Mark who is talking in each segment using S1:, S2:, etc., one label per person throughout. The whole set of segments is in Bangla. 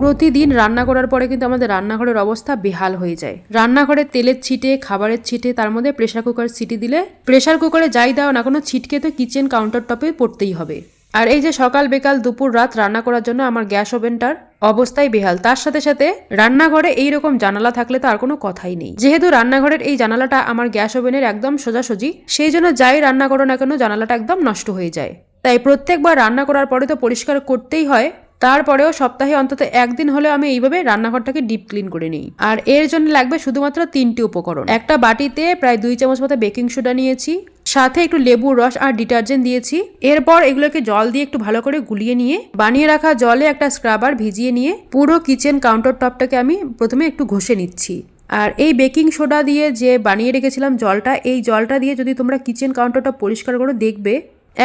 S1: প্রতিদিন রান্না করার পরে কিন্তু আমাদের রান্নাঘরের অবস্থা বেহাল হয়ে যায়। রান্নাঘরে তেলের ছিটে, খাবারের ছিটে, তার মধ্যে প্রেসার কুকার সিটি দিলে প্রেসার কুকারে যাই দাও না কোনো ছিটকে তো কিচেন কাউন্টার টপে পড়তেই হবে। আর এই যে সকাল বিকাল দুপুর রাত রান্না করার জন্য আমার গ্যাস ওভেনটার অবস্থাই বেহাল। তার সাথে সাথে রান্নাঘরে এইরকম জানালা থাকলে তো আর কোনো কথাই নেই। যেহেতু রান্নাঘরের এই জানালাটা আমার গ্যাস ওভেনের একদম সোজাসুজি, সেই জন্য যাই রান্না করো না কেন জানালাটা একদম নষ্ট হয়ে যায়। তাই প্রত্যেকবার রান্না করার পরে তো পরিষ্কার করতেই হয়। তারপরেও সপ্তাহে অন্তত একদিন হলেও আমি এইভাবে রান্নাঘরটাকে ডিপ ক্লিন করে নিই। আর এর জন্য লাগবে শুধুমাত্র 3টি উপকরণ। একটা বাটিতে প্রায় 2 চামচ মতো বেকিং সোডা নিয়েছি, সাথে একটু লেবুর রস আর ডিটারজেন্ট দিয়েছি। এরপর এগুলোকে জল দিয়ে একটু ভালো করে গুলিয়ে নিয়ে বানিয়ে রাখা জলে একটা স্ক্রাবার ভিজিয়ে নিয়ে পুরো কিচেন কাউন্টার টপটাকে আমি প্রথমে একটু ঘষে নিচ্ছি। আর এই বেকিং সোডা দিয়ে যে বানিয়ে রেখেছিলাম জলটা, এই জলটা দিয়ে যদি তোমরা কিচেন কাউন্টারটা পরিষ্কার করে দেখবে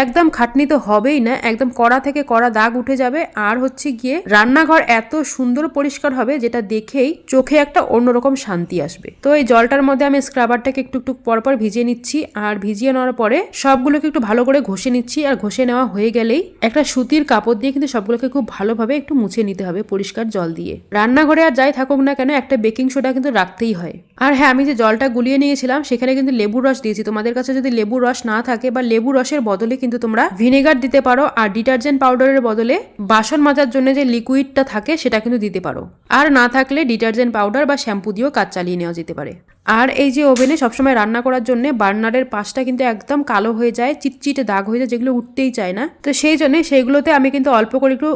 S1: একদম খাটনি তো হবেই না, একদম কড়া থেকে কড়া দাগ উঠে যাবে। আর হচ্ছে গিয়ে রান্নাঘর এত সুন্দর পরিষ্কার হবে যেটা দেখেই চোখে একটা অন্যরকম শান্তি আসবে। তো এই জলটার মধ্যে আমি স্ক্রাবারটাকে একটু একটু পরপর ভিজিয়ে নিচ্ছি। আর ভিজিয়ে নেওয়ার পরে সবগুলোকে একটু ভালো করে ঘষে নিচ্ছি। আর ঘষে নেওয়া হয়ে গেলেই একটা সুতির কাপড় দিয়ে কিন্তু সবগুলোকে খুব ভালোভাবে একটু মুছে নিতে হবে পরিষ্কার জল দিয়ে। রান্নাঘরে আর যাই থাকুক না কেন একটা বেকিং সোডা কিন্তু রাখতেই হয়। আর হ্যাঁ, আমি যে জলটা গুলিয়ে নিয়েছিলাম সেখানে কিন্তু লেবুর রস দিয়েছি। তোমাদের কাছে যদি লেবুর রস না থাকে বা লেবুর রসের বদলে কিন্তু তোমরা ভিনেগার দিতে পারো। আর ডিটারজেন্ট পাউডারের বদলে বাসন মাজার জন্য যে লিকুইডটা থাকে সেটা কিন্তু দিতে পারো। আর না থাকলে ডিটারজেন্ট পাউডার বা শ্যাম্পু দিয়েও কাজ চালিয়ে নেওয়া যেতে পারে। আর এই যে ওভেনে সবসময় রান্না করার জন্য বার্নারের পাশটা কিন্তু একদম কালো হয়ে যায়, চিটচিটে দাগ হয়ে যায়, যেগুলো উঠতেই চায় না। তো সেই জন্য সেইগুলোতে আমি কিন্তু অল্প করে একটু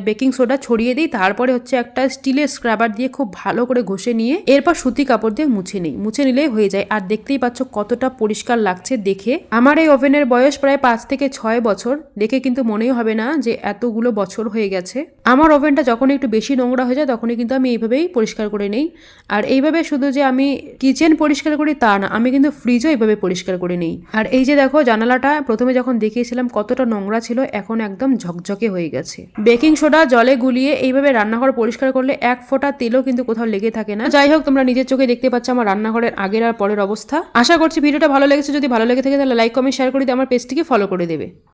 S1: বেকিং সোডা ছড়িয়ে দিই। তারপরে হচ্ছে একটা স্টিলের স্ক্রাবার দিয়ে খুব ভালো করে ঘষে নিয়ে এরপর সুতি কাপড় দিয়ে মুছে নিই। মুছে নিলেই হয়ে যায়। আর দেখতেই পাচ্ছ কতটা পরিষ্কার লাগছে দেখে। আমার এই ওভেনের বয়স প্রায় 5 থেকে 6 বছর। দেখে কিন্তু মনেই হবে না যে এতগুলো বছর হয়ে গেছে। আমার ওভেনটা যখন একটু বেশি নোংরা হয়ে যায় তখনই কিন্তু আমি এইভাবেই পরিষ্কার করে নেই। আর এইভাবে শুধু যে আমি কিচেন পরিষ্কার করি তা না, আমি কিন্তু ফ্রিজও এইভাবে পরিষ্কার করে নিই। আর এই যে দেখো জানালাটা প্রথমে যখন দেখিয়েছিলাম কতটা নোংরা ছিল, এখন একদম ঝকঝকে হয়ে গেছে। বেকিং সোডা জলে গুলিয়ে এইভাবে রান্নাঘর পরিষ্কার করলে এক ফোঁটা তেলও কিন্তু কোথাও লেগে থাকে না। যাই হোক, তোমরা নিজের চোখে দেখতে পাচ্ছ আমার রান্নাঘরের আগের আর পরের অবস্থা। আশা করছি ভিডিওটা ভালো লেগেছে। যদি ভালো লেগে থাকে তাহলে লাইক, কমেন্ট, শেয়ার করে দিয়ে আমার পেজটিকে ফলো করে দেবে।